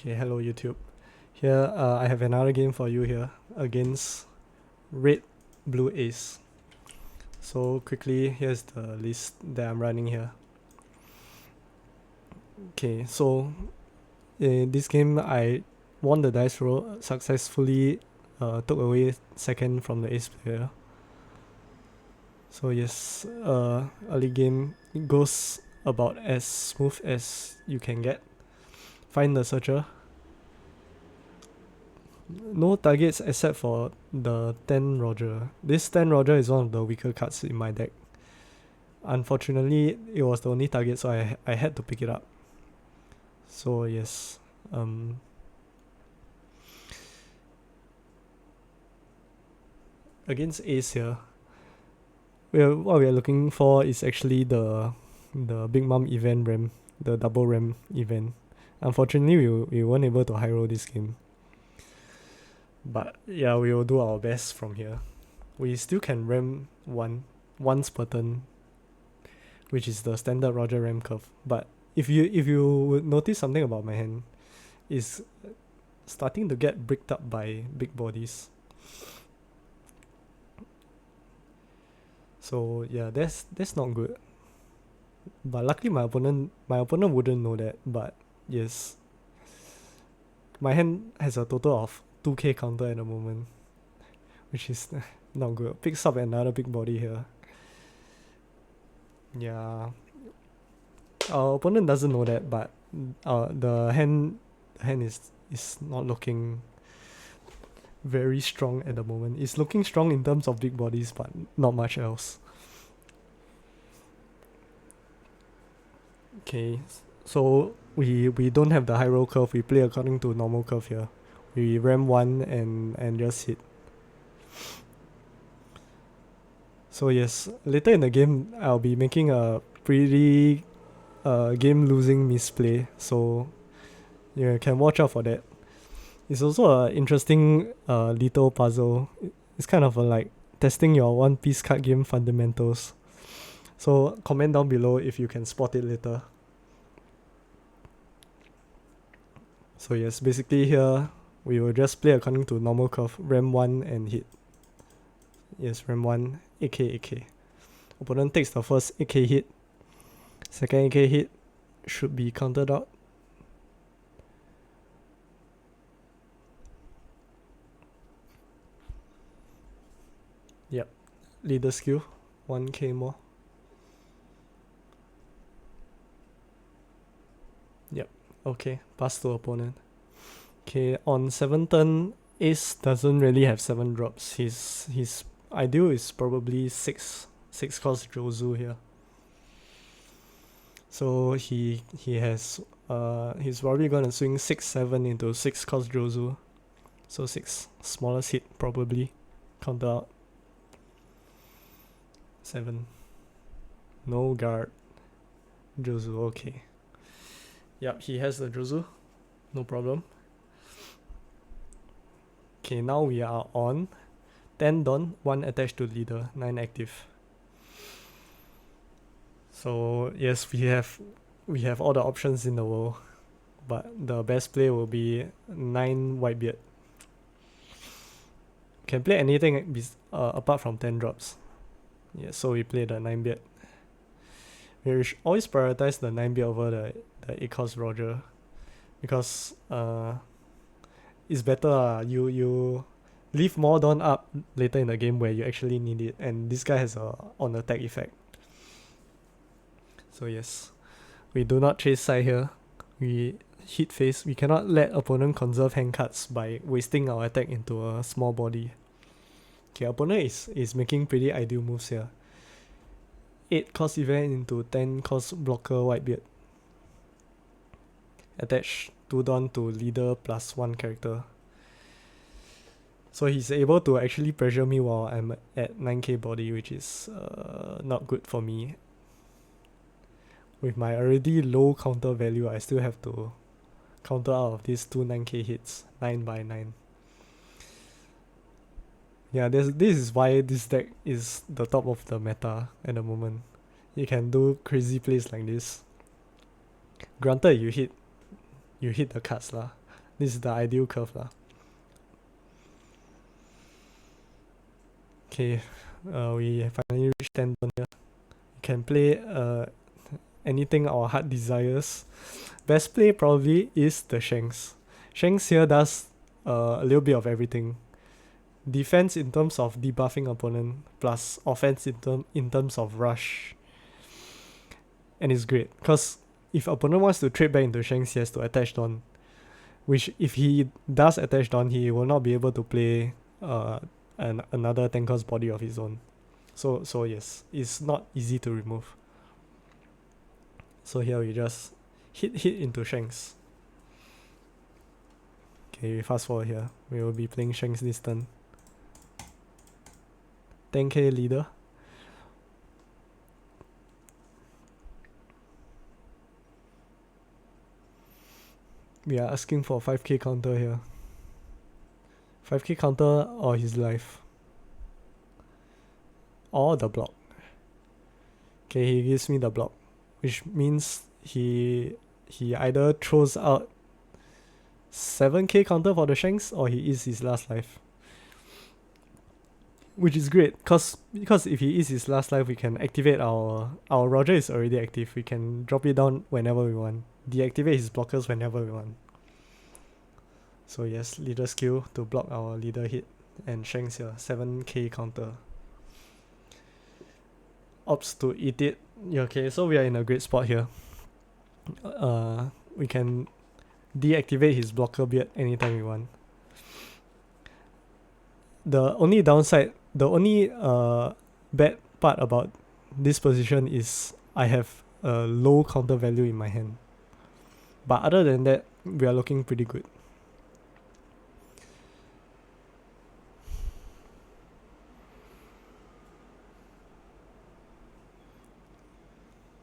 Okay, hello YouTube. Here, I have another game for you here against Red Blue Ace. So quickly, here's the list that I'm running here. Okay, so in this game, I won the dice roll successfully. Took away second from the ace player. So yes, early game it goes about as smooth as you can get. Find the searcher. No targets except for the 10 Roger. This 10 Roger is one of the weaker cards in my deck. Unfortunately, it was the only target, so I had to pick it up. So yes, against Ace here, what we are looking for is actually the Big Mom event RAM, the double RAM event. Unfortunately, we weren't able to high roll this game. But yeah, we will do our best from here. We still can ram once per turn, which is the standard Roger ram curve. But if you would notice something about my hand, is starting to get bricked up by big bodies. So yeah, that's not good. But luckily my opponent wouldn't know that. But yes, my hand has a total of 2k counter at the moment, which is not good. Picks up another big body here. Yeah, our opponent doesn't know that, but the hand is not looking very strong at the moment. It's looking strong in terms of big bodies, but not much else. Okay, so we don't have the high roll curve. We play according to normal curve here. We ram one and just hit. So yes, later in the game I'll be making a pretty game losing misplay. So you can watch out for that. It's also an interesting little puzzle. It's kind of like testing your One Piece card game fundamentals. So comment down below if you can spot it later. So yes, basically here we will just play according to normal curve, ram 1 and hit. Yes, ram 1, AK. Opponent takes the first AK hit. Second AK hit should be countered out. Yep, leader skill, 1k more. Yep, okay, pass to opponent. Okay, on 7th turn, Ace doesn't really have 7 drops. His ideal is probably 6 cost Jozu here. So he has he's probably gonna swing 6-7 into 6 cost Jozu. So 6 smallest hit probably. Counter out. 7. No guard. Jozu, okay. Yep, he has the Jozu. No problem. Okay, now we are on 10 Dawn, 1 attached to leader, 9 active. So yes, we have all the options in the world, but the best play will be 9 Whitebeard. Can play anything apart from 10 drops. Yeah, so we play the 9 beard. We should always prioritize the 9 beard over the 8 cost Roger, because it's better. You leave more Dawn up later in the game where you actually need it, and this guy has a on attack effect. So yes, we do not chase side here. We hit face. We cannot let opponent conserve hand cards by wasting our attack into a small body. Okay, opponent is making pretty ideal moves here. 8 cost event into 10 cost blocker Whitebeard. Attach 2 Dawn to leader plus 1 character. So he's able to actually pressure me while I'm at 9k body, which is not good for me. With my already low counter value, I still have to counter out of these 2 9k hits, 9 by 9. Yeah, this is why this deck is the top of the meta at the moment. You can do crazy plays like this. Granted, you hit the cards lah, This is the ideal curve lah. Okay, we finally reached 10 turn here. We can play anything our heart desires. Best play probably is the Shanks. Shanks here does a little bit of everything. Defense in terms of debuffing opponent, plus offense in terms of rush. And it's great, because if opponent wants to trade back into Shanks, he has to attach Dawn. Which if he does attach Dawn, he will not be able to play another tanker's body of his own. So yes, it's not easy to remove. So here we just hit into Shanks. Okay, we fast forward here. We will be playing Shanks this turn. 10k leader. We are asking for 5k counter here. 5k counter or his life. Or the block. Okay, he gives me the block. Which means he either throws out 7k counter for the Shanks or he is his last life. Which is great, because if he is his last life, we can activate our Roger is already active. We can drop it down whenever we want. Deactivate his blockers whenever we want. So yes, leader skill to block our leader hit. And Shanks here, 7k counter. Opts to eat it. Yeah, okay, so we are in a great spot here. We can deactivate his blocker beard anytime we want. The only downside, the only bad part about this position is I have a low counter value in my hand. But other than that, we are looking pretty good.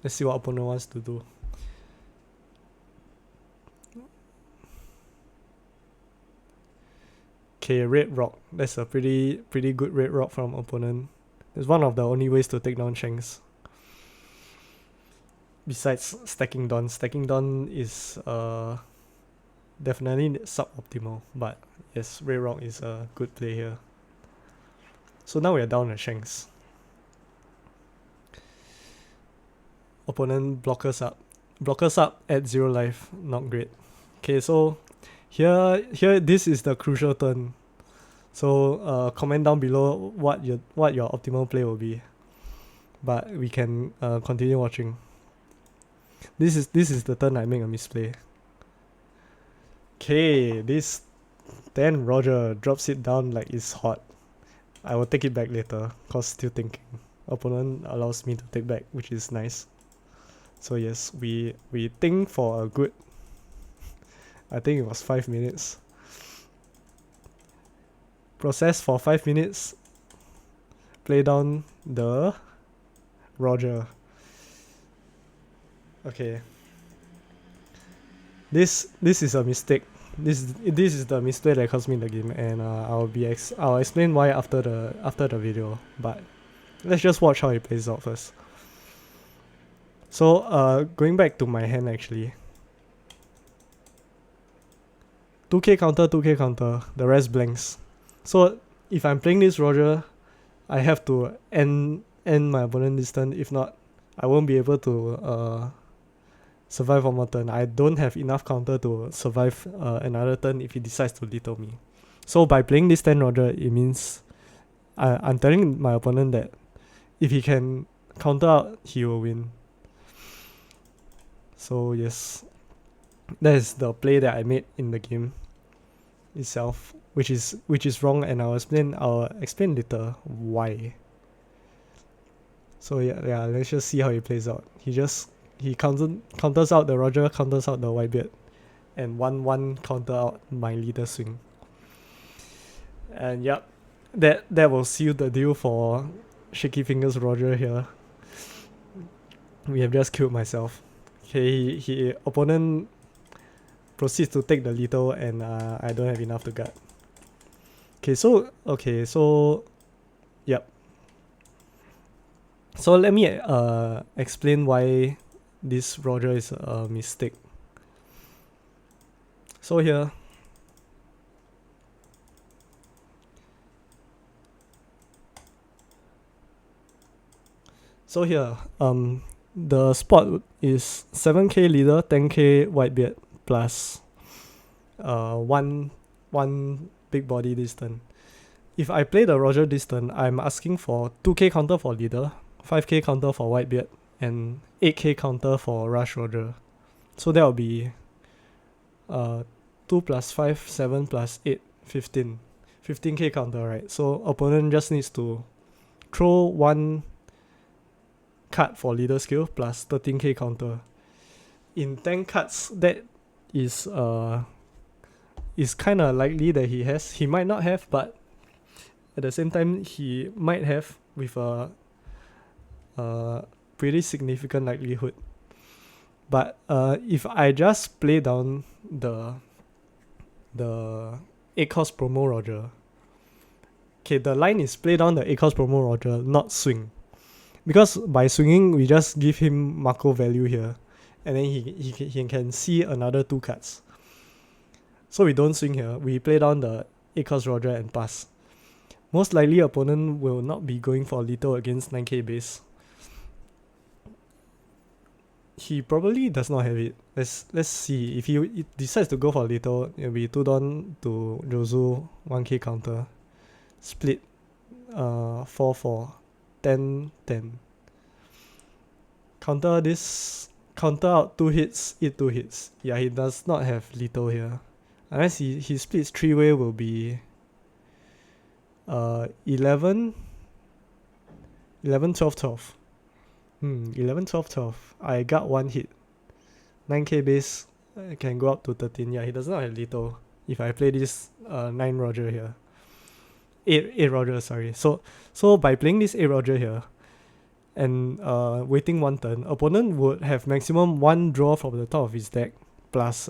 Let's see what opponent wants to do. Okay, red rock. That's a pretty good red rock from opponent. It's one of the only ways to take down Shanks. Besides stacking Dawn. Stacking Dawn is definitely suboptimal, but yes, red rock is a good play here. So now we are down to Shanks. Opponent blockers up. Blockers up at 0 life. Not great. Okay, so here this is the crucial turn. So comment down below what your optimal play will be. But we can continue watching. This is the turn I make a misplay. Okay, this 10 Roger drops it down like it's hot. I will take it back later, cause still thinking. Opponent allows me to take back, which is nice. So yes, we think for a good, I think it was 5 minutes. Process for 5 minutes. Play down the Roger. Okay. This is a mistake. This is the mistake that cost me the game, and I'll explain why after the video. But let's just watch how it plays out first. So going back to my hand actually. 2k counter, the rest blanks. So if I'm playing this Roger, I have to end my opponent this turn. If not, I won't be able to survive one more turn. I don't have enough counter to survive another turn if he decides to lethal me. So by playing this 10 Roger, it means I'm telling my opponent that if he can counter out, he will win. So yes, that is the play that I made in the game itself, which is wrong, and I'll explain later why. So yeah, let's just see how he plays out. He counters out the Roger, counters out the Whitebeard, and 1/1 counter out my leader swing. And yep, that will seal the deal for Shaky Fingers Roger here. We have just killed myself. Okay, he opponent proceeds to take the lethal, and I don't have enough to guard. Okay, so yep. So let me explain why this Roger is a mistake. So here, So here, the spot is 7k leader, 10k whitebeard plus one big body this turn. If I play the Roger this turn, I'm asking for 2k counter for leader, 5k counter for whitebeard, and 8k counter for Rush Roger. So that will be 2 plus 5, 7 plus 8, 15. 15k counter, right? So opponent just needs to throw one card for leader skill plus 13k counter. In 10 cards, that is kind of likely that he has. He might not have, but at the same time, he might have with a pretty significant likelihood. But if I just play down the 8 cost promo Roger, okay, the line is play down the 8 cost promo Roger, not swing. Because by swinging, we just give him Marco value here, and then he can see another 2 cards. So we don't swing here, we play down the 8 cost Roger and pass. Most likely opponent will not be going for lethal against 9k base. He probably does not have it. Let's see. If he decides to go for lethal, it'll be 2 down to Jozu, 1k counter. Split 4-4, 10-10. Counter this, counter out 2 hits, eat 2 hits. Yeah, he does not have lethal here. Unless he splits 3-way will be 11, 12, 12. 11, 12, 12. I got 1 hit. 9k base can go up to 13. Yeah, he does not have lethal. If I play this 9 Roger here. 8 Roger, sorry. So by playing this 8 Roger here and waiting 1 turn, opponent would have maximum 1 draw from the top of his deck plus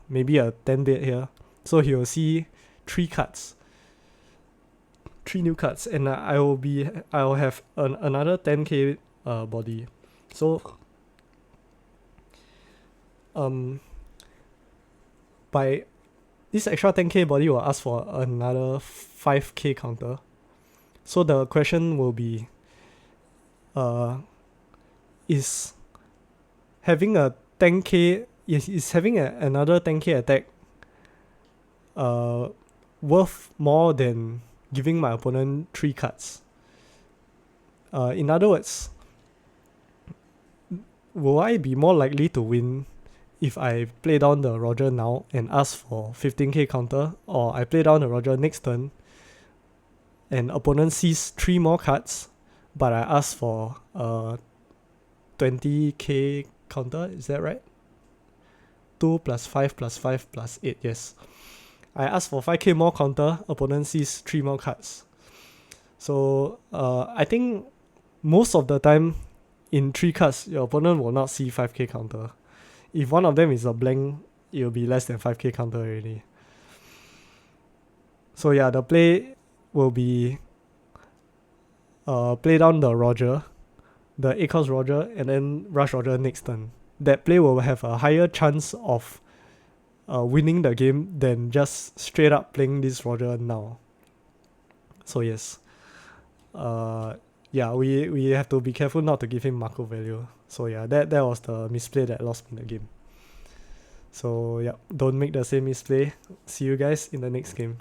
maybe a 10 bait here. So he will see 3 cards. 3 new cards, and I will have another 10k body. So by this extra 10k body will ask for another 5k counter. So the question will be is having a 10k is having another 10k attack worth more than giving my opponent 3 cards? In other words, will I be more likely to win if I play down the Roger now and ask for 15k counter, or I play down the Roger next turn and opponent sees 3 more cards but I ask for 20k counter? Is that right? 2 plus 5 plus 5 plus 8, yes. I ask for 5k more counter, opponent sees 3 more cards. So I think most of the time in 3 cards, your opponent will not see 5k counter. If one of them is a blank, it will be less than 5k counter already. So yeah, the play will be play down the Roger, the 8 cost Roger, and then Rush Roger next turn. That play will have a higher chance of winning the game than just straight up playing this Roger now. So yes, yeah, we have to be careful not to give him Marco value. So yeah, that was the misplay that lost me the game. So yeah, don't make the same misplay. See you guys in the next game.